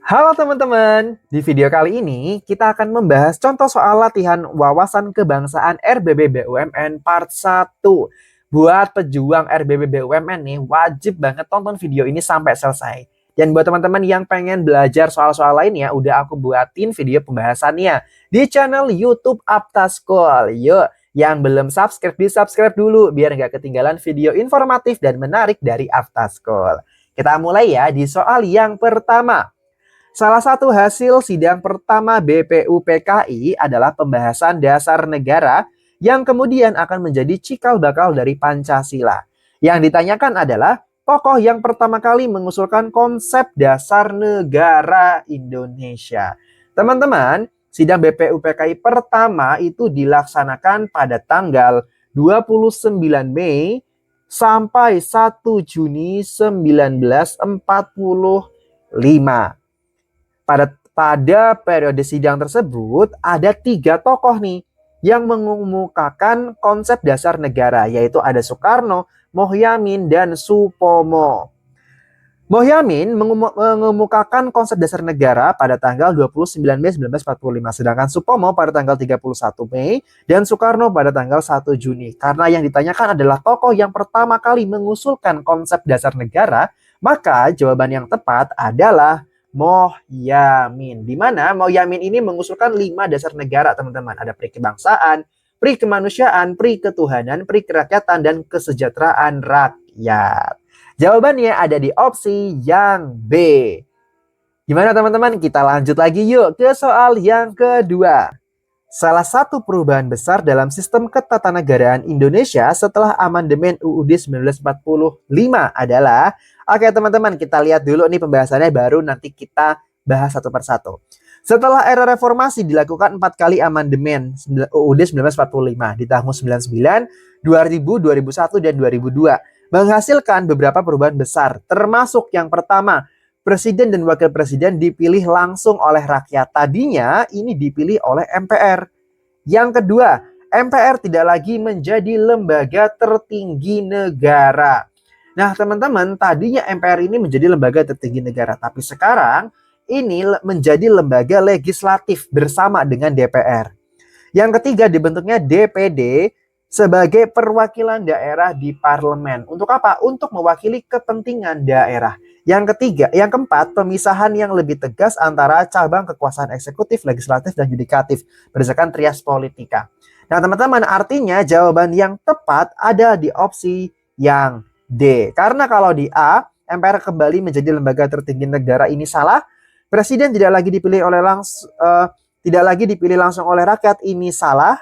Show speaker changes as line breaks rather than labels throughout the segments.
Halo teman-teman, di video kali ini kita akan membahas contoh soal latihan wawasan kebangsaan RBB BUMN part 1. Buat pejuang RBB BUMN nih, wajib banget tonton video ini sampai selesai. Dan buat teman-teman yang pengen belajar soal-soal lainnya, udah aku buatin video pembahasannya di channel YouTube Aptaskol. Yuk, yang belum subscribe, di-subscribe dulu biar nggak ketinggalan video informatif dan menarik dari Aptaskol. Kita mulai ya di soal yang pertama. Salah satu hasil sidang pertama BPUPKI adalah pembahasan dasar negara yang kemudian akan menjadi cikal bakal dari Pancasila. Yang ditanyakan adalah tokoh yang pertama kali mengusulkan konsep dasar negara Indonesia. Teman-teman, sidang BPUPKI pertama itu dilaksanakan pada tanggal 29 Mei sampai 1 Juni 1945. Pada periode sidang tersebut ada 3 tokoh nih yang mengemukakan konsep dasar negara, yaitu ada Soekarno, Mohyamin, dan Supomo. Mohyamin mengemukakan konsep dasar negara pada tanggal 29 Mei 1945, sedangkan Supomo pada tanggal 31 Mei dan Soekarno pada tanggal 1 Juni. Karena yang ditanyakan adalah tokoh yang pertama kali mengusulkan konsep dasar negara, maka jawaban yang tepat adalah Mohyamin. Di mana Mohyamin ini mengusulkan 5 dasar negara, teman-teman. Ada pri kebangsaan, pri kemanusiaan, pri ketuhanan, pri kerakyatan, dan kesejahteraan rakyat. Jawabannya ada di opsi yang B. Gimana teman-teman? Kita lanjut lagi yuk ke soal yang kedua. Salah satu perubahan besar dalam sistem ketatanegaraan Indonesia setelah amandemen UUD 1945 adalah, oke teman-teman, kita lihat dulu nih pembahasannya, baru nanti kita bahas satu persatu. Setelah era reformasi dilakukan 4 kali amandemen UUD 1945 di tahun 99, 2000, 2001, dan 2002 menghasilkan beberapa perubahan besar, termasuk yang pertama, Presiden dan Wakil Presiden dipilih langsung oleh rakyat. Tadinya ini dipilih oleh MPR. Yang kedua, MPR tidak lagi menjadi lembaga tertinggi negara. Nah teman-teman, tadinya MPR ini menjadi lembaga tertinggi negara, tapi sekarang ini menjadi lembaga legislatif bersama dengan DPR. Yang ketiga, dibentuknya DPD sebagai perwakilan daerah di parlemen. Untuk apa? Untuk mewakili kepentingan daerah. Yang ketiga, yang keempat, pemisahan yang lebih tegas antara cabang kekuasaan eksekutif, legislatif, dan yudikatif berdasarkan trias politika. Nah, teman-teman, artinya jawaban yang tepat ada di opsi yang D. Karena kalau di A, MPR kembali menjadi lembaga tertinggi negara, ini salah. Presiden tidak lagi dipilih langsung oleh rakyat, ini salah.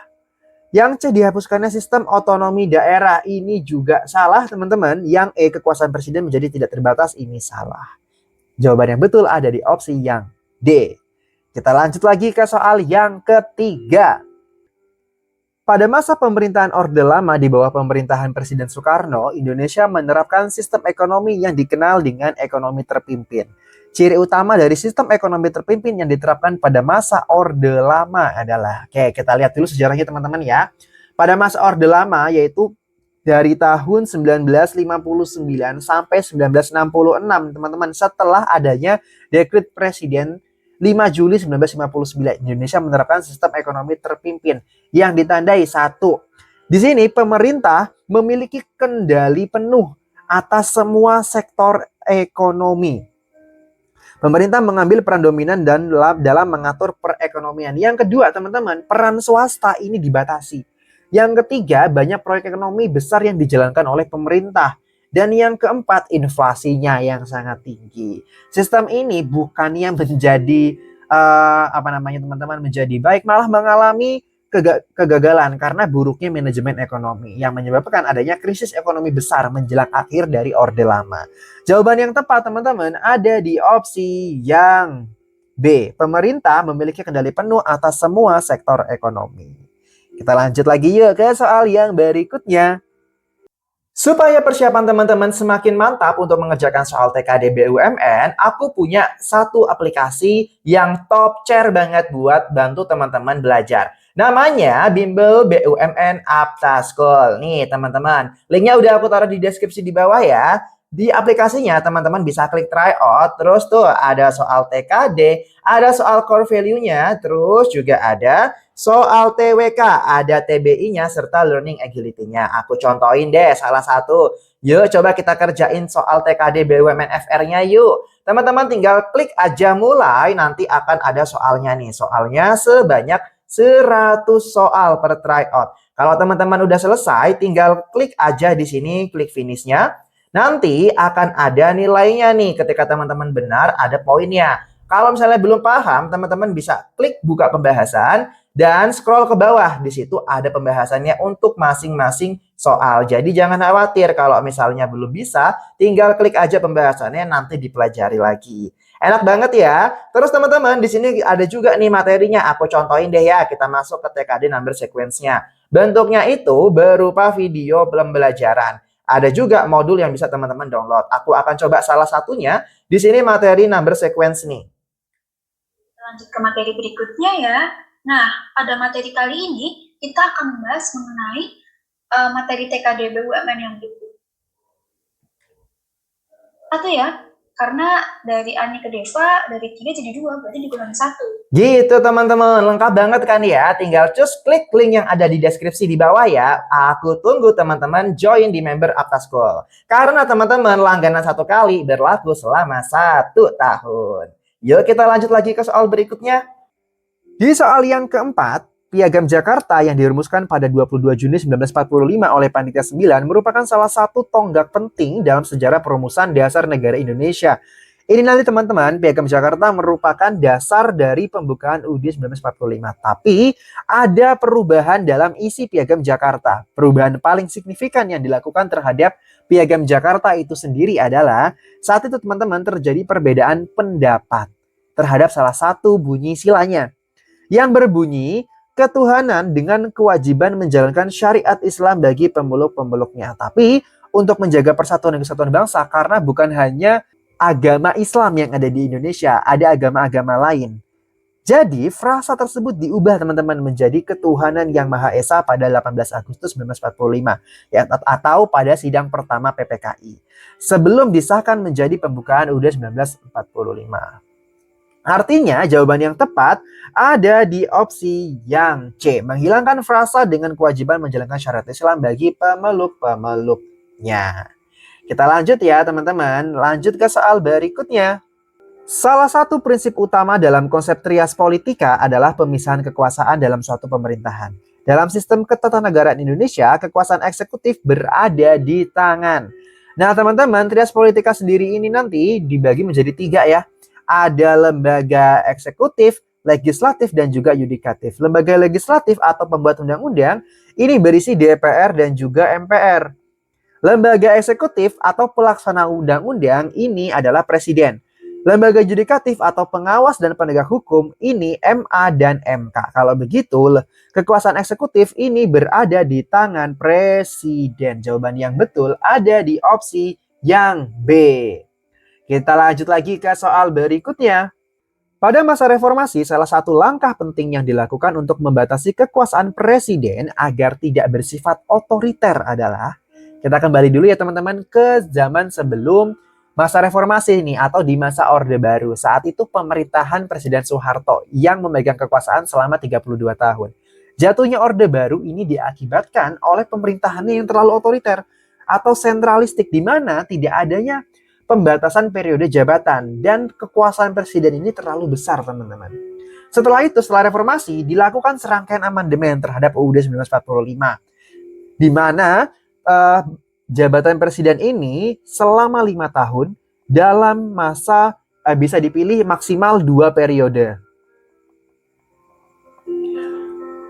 Yang C, dihapuskannya sistem otonomi daerah, ini juga salah teman-teman. Yang E, kekuasaan presiden menjadi tidak terbatas, ini salah. Jawaban yang betul ada di opsi yang D. Kita lanjut lagi ke soal yang ketiga. Pada masa pemerintahan Orde Lama di bawah pemerintahan Presiden Soekarno, Indonesia menerapkan sistem ekonomi yang dikenal dengan ekonomi terpimpin. Ciri utama dari sistem ekonomi terpimpin yang diterapkan pada masa Orde Lama adalah, oke, kita lihat dulu sejarahnya teman-teman ya. Pada masa Orde Lama, yaitu dari tahun 1959 sampai 1966, teman-teman, setelah adanya Dekret Presiden 5 Juli 1959, Indonesia menerapkan sistem ekonomi terpimpin yang ditandai satu. Di sini pemerintah memiliki kendali penuh atas semua sektor ekonomi. Pemerintah mengambil peran dominan dalam mengatur perekonomian. Yang kedua, teman-teman, peran swasta ini dibatasi. Yang ketiga, banyak proyek ekonomi besar yang dijalankan oleh pemerintah. Dan yang keempat, inflasinya yang sangat tinggi. Sistem ini bukannya menjadi teman-teman, menjadi baik, malah mengalami kegagalan karena buruknya manajemen ekonomi yang menyebabkan adanya krisis ekonomi besar menjelang akhir dari Orde Lama. Jawaban yang tepat teman-teman ada di opsi yang B. Pemerintah memiliki kendali penuh atas semua sektor ekonomi. Kita lanjut lagi yuk ke soal yang berikutnya. Supaya persiapan teman-teman semakin mantap untuk mengerjakan soal TKD BUMN, aku punya satu aplikasi yang top chair banget buat bantu teman-teman belajar. Namanya Bimbel BUMN Aptaskol. Nih teman-teman, linknya udah aku taruh di deskripsi di bawah ya. Di aplikasinya teman-teman bisa klik tryout, terus tuh ada soal TKD, ada soal core value-nya, terus juga ada soal TWK, ada TBI-nya, serta learning agility-nya. Aku contohin deh salah satu. Yuk coba kita kerjain soal TKD BUMN FR-nya yuk. Teman-teman tinggal klik aja mulai, nanti akan ada soalnya nih. Soalnya sebanyak 100 soal per tryout. Kalau teman-teman udah selesai, tinggal klik aja di sini, klik finish-nya. Nanti akan ada nilainya nih. Ketika teman-teman benar, ada poinnya. Kalau misalnya belum paham, teman-teman bisa klik buka pembahasan dan scroll ke bawah. Di situ ada pembahasannya untuk masing-masing soal. Jadi jangan khawatir kalau misalnya belum bisa, tinggal klik aja pembahasannya, nanti dipelajari lagi. Enak banget ya. Terus teman-teman, di sini ada juga nih materinya. Aku contohin deh ya, kita masuk ke TKD number sequence-nya. Bentuknya itu berupa video pembelajaran. Ada juga modul yang bisa teman-teman download. Aku akan coba salah satunya. Di sini materi number sequence nih.
Lanjut ke materi berikutnya ya. Nah, pada materi kali ini kita akan membahas mengenai materi TKD BUMN yang berikut. Satu ya, karena dari Ani ke Deva, dari 3 jadi 2, berarti dikurangi 1.
Gitu teman-teman, lengkap banget kan ya? Tinggal cus klik link yang ada di deskripsi di bawah ya. Aku tunggu teman-teman join di member Aptaschool. Karena teman-teman langganan 1 kali berlaku selama 1 tahun. Yuk kita lanjut lagi ke soal berikutnya. Di soal yang keempat, Piagam Jakarta yang dirumuskan pada 22 Juni 1945 oleh Panitia 9 merupakan salah satu tonggak penting dalam sejarah perumusan dasar negara Indonesia. Ini nanti teman-teman, Piagam Jakarta merupakan dasar dari pembukaan UUD 1945. Tapi ada perubahan dalam isi Piagam Jakarta. Perubahan paling signifikan yang dilakukan terhadap Piagam Jakarta itu sendiri adalah saat itu teman-teman terjadi perbedaan pendapat terhadap salah satu bunyi silanya yang berbunyi ketuhanan dengan kewajiban menjalankan syariat Islam bagi pemeluk-pemeluknya. Tapi untuk menjaga persatuan dan kesatuan bangsa, karena bukan hanya agama Islam yang ada di Indonesia, ada agama-agama lain. Jadi frasa tersebut diubah teman-teman menjadi ketuhanan yang Maha Esa pada 18 Agustus 1945 ya, atau pada sidang pertama PPKI. Sebelum disahkan menjadi pembukaan UUD 1945. Artinya jawaban yang tepat ada di opsi yang C. Menghilangkan frasa dengan kewajiban menjalankan syariat Islam bagi pemeluk-pemeluknya. Kita lanjut ya teman-teman. Lanjut ke soal berikutnya. Salah satu prinsip utama dalam konsep trias politika adalah pemisahan kekuasaan dalam suatu pemerintahan. Dalam sistem ketatanegaraan Indonesia, kekuasaan eksekutif berada di tangan. Nah teman-teman, trias politika sendiri ini nanti dibagi menjadi 3 ya. Ada lembaga eksekutif, legislatif, dan juga yudikatif. Lembaga legislatif atau pembuat undang-undang ini berisi DPR dan juga MPR. Lembaga eksekutif atau pelaksana undang-undang ini adalah presiden. Lembaga yudikatif atau pengawas dan penegak hukum ini MA dan MK. Kalau begitu, kekuasaan eksekutif ini berada di tangan presiden. Jawaban yang betul ada di opsi yang B. Kita lanjut lagi ke soal berikutnya. Pada masa reformasi, salah satu langkah penting yang dilakukan untuk membatasi kekuasaan presiden agar tidak bersifat otoriter adalah, kita kembali dulu ya teman-teman ke zaman sebelum masa reformasi ini atau di masa Orde Baru. Saat itu pemerintahan Presiden Soeharto yang memegang kekuasaan selama 32 tahun. Jatuhnya Orde Baru ini diakibatkan oleh pemerintahannya yang terlalu otoriter atau sentralistik, di mana tidak adanya pembatasan periode jabatan dan kekuasaan presiden ini terlalu besar teman-teman. Setelah itu, setelah reformasi, dilakukan serangkaian amandemen terhadap UUD 1945. Di mana jabatan presiden ini selama 5 tahun dalam masa bisa dipilih maksimal 2 periode.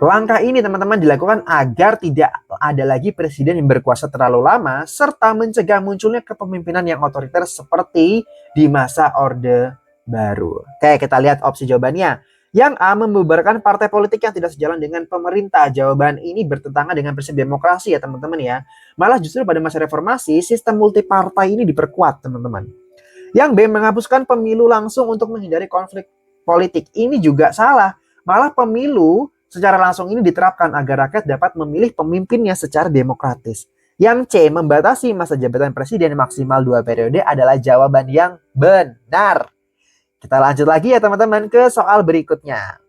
Langkah ini teman-teman dilakukan agar tidak ada lagi presiden yang berkuasa terlalu lama serta mencegah munculnya kepemimpinan yang otoriter seperti di masa Orde Baru. Oke, kita lihat opsi jawabannya. Yang A, membubarkan partai politik yang tidak sejalan dengan pemerintah. Jawaban ini bertentangan dengan prinsip demokrasi ya teman-teman ya. Malah justru pada masa reformasi sistem multipartai ini diperkuat teman-teman. Yang B, menghapuskan pemilu langsung untuk menghindari konflik politik. Ini juga salah. Malah pemilu secara langsung ini diterapkan agar rakyat dapat memilih pemimpinnya secara demokratis. Yang C, membatasi masa jabatan presiden maksimal 2 periode adalah jawaban yang benar. Kita lanjut lagi ya teman-teman ke soal berikutnya.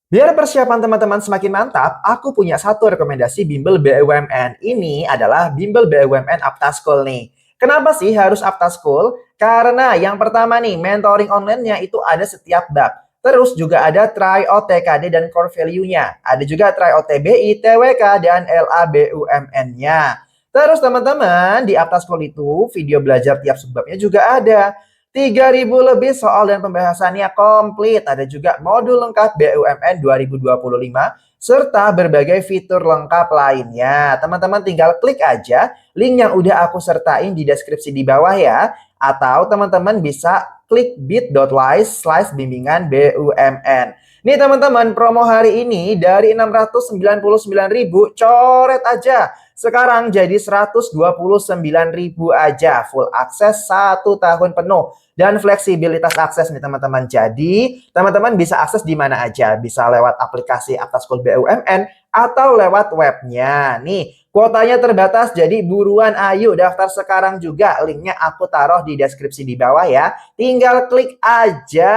Biar persiapan teman-teman semakin mantap, aku punya satu rekomendasi bimbel BUMN. Ini adalah bimbel BUMN Aptaskul nih. Kenapa sih harus Aptaskul? Karena yang pertama nih, mentoring online-nya itu ada setiap bab. Terus juga ada tryout TKD dan core value-nya. Ada juga tryout TBI, TWK, dan LABUMN-nya. Terus teman-teman, di Aptaskul itu video belajar tiap subbabnya juga ada. 3.000 lebih soal dan pembahasannya komplit. Ada juga modul lengkap BUMN 2025 serta berbagai fitur lengkap lainnya. Teman-teman tinggal klik aja link yang udah aku sertain di deskripsi di bawah ya. Atau teman-teman bisa klik bit.ly/bimbingan BUMN. Nih teman-teman, promo hari ini dari 699.000 coret aja. Sekarang jadi 129.000 aja, full akses 1 tahun penuh dan fleksibilitas akses nih teman-teman. Jadi teman-teman bisa akses di mana aja, bisa lewat aplikasi Aptaskul BUMN atau lewat webnya. Nih kuotanya terbatas, jadi buruan ayo daftar sekarang juga. Linknya aku taruh di deskripsi di bawah ya. Tinggal klik aja.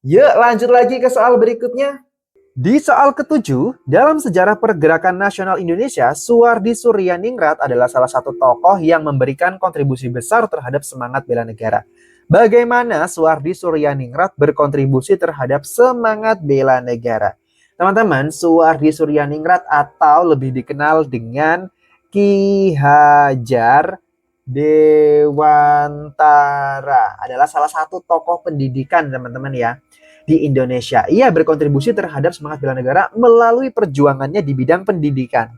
Yuk lanjut lagi ke soal berikutnya. Di soal ke-7, dalam sejarah pergerakan nasional Indonesia, Suwardi Suryaningrat adalah salah satu tokoh yang memberikan kontribusi besar terhadap semangat bela negara. Bagaimana Suwardi Suryaningrat berkontribusi terhadap semangat bela negara? Teman-teman, Suwardi Suryaningrat atau lebih dikenal dengan Ki Hajar Dewantara adalah salah satu tokoh pendidikan teman-teman ya di Indonesia. Ia berkontribusi terhadap semangat bela negara melalui perjuangannya di bidang pendidikan.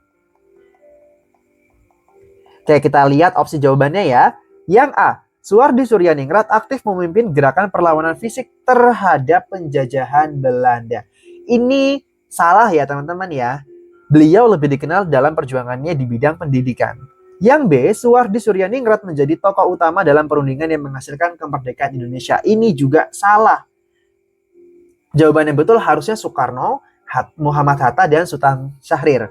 Oke, kita lihat opsi jawabannya ya. Yang A, Suwardi Suryaningrat aktif memimpin gerakan perlawanan fisik terhadap penjajahan Belanda. Ini salah ya teman-teman ya. Beliau lebih dikenal dalam perjuangannya di bidang pendidikan. Yang B, Suwardi Suryaningrat menjadi tokoh utama dalam perundingan yang menghasilkan kemerdekaan Indonesia. Ini juga salah. Jawaban yang betul harusnya Soekarno, Muhammad Hatta, dan Sultan Syahrir.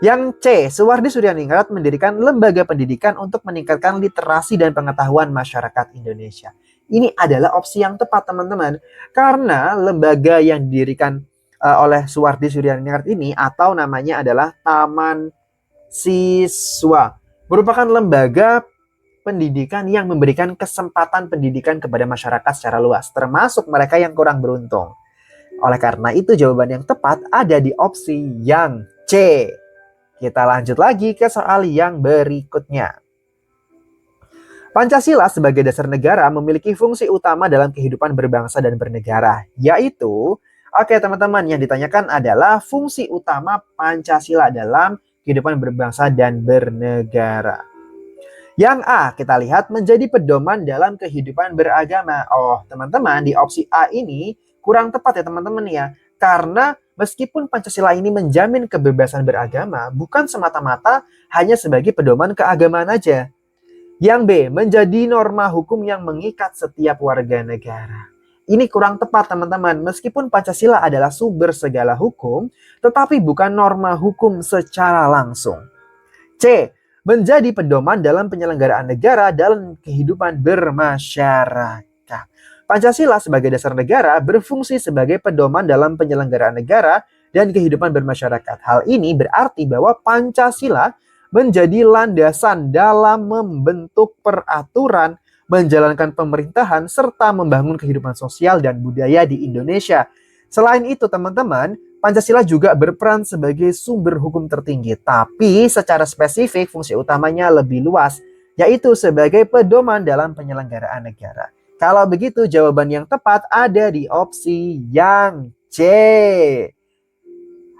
Yang C, Suwardi Suryaningrat mendirikan lembaga pendidikan untuk meningkatkan literasi dan pengetahuan masyarakat Indonesia. Ini adalah opsi yang tepat teman-teman. Karena lembaga yang didirikan oleh Suwardi Suryaningrat ini atau namanya adalah Taman Siswa, merupakan lembaga pendidikan yang memberikan kesempatan pendidikan kepada masyarakat secara luas, termasuk mereka yang kurang beruntung. Oleh karena itu jawaban yang tepat ada di opsi yang C. Kita lanjut lagi ke soal yang berikutnya. Pancasila sebagai dasar negara memiliki fungsi utama dalam kehidupan berbangsa dan bernegara, yaitu, oke teman-teman, yang ditanyakan adalah fungsi utama Pancasila dalam kehidupan berbangsa dan bernegara. Yang A, kita lihat menjadi pedoman dalam kehidupan beragama. Oh, teman-teman, di opsi A ini kurang tepat ya teman-teman ya. Karena meskipun Pancasila ini menjamin kebebasan beragama, bukan semata-mata hanya sebagai pedoman keagamaan aja. Yang B, menjadi norma hukum yang mengikat setiap warga negara. Ini kurang tepat teman-teman. Meskipun Pancasila adalah sumber segala hukum, tetapi bukan norma hukum secara langsung. C, menjadi pedoman dalam penyelenggaraan negara dalam kehidupan bermasyarakat. Pancasila sebagai dasar negara berfungsi sebagai pedoman dalam penyelenggaraan negara dan kehidupan bermasyarakat. Hal ini berarti bahwa Pancasila menjadi landasan dalam membentuk peraturan, menjalankan pemerintahan, serta membangun kehidupan sosial dan budaya di Indonesia. Selain itu teman-teman, Pancasila juga berperan sebagai sumber hukum tertinggi, tapi secara spesifik fungsi utamanya lebih luas, yaitu sebagai pedoman dalam penyelenggaraan negara. Kalau begitu jawaban yang tepat ada di opsi yang C.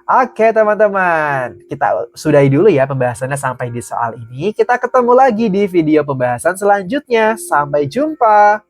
Oke teman-teman, kita sudahi dulu ya pembahasannya sampai di soal ini. Kita ketemu lagi di video pembahasan selanjutnya. Sampai jumpa.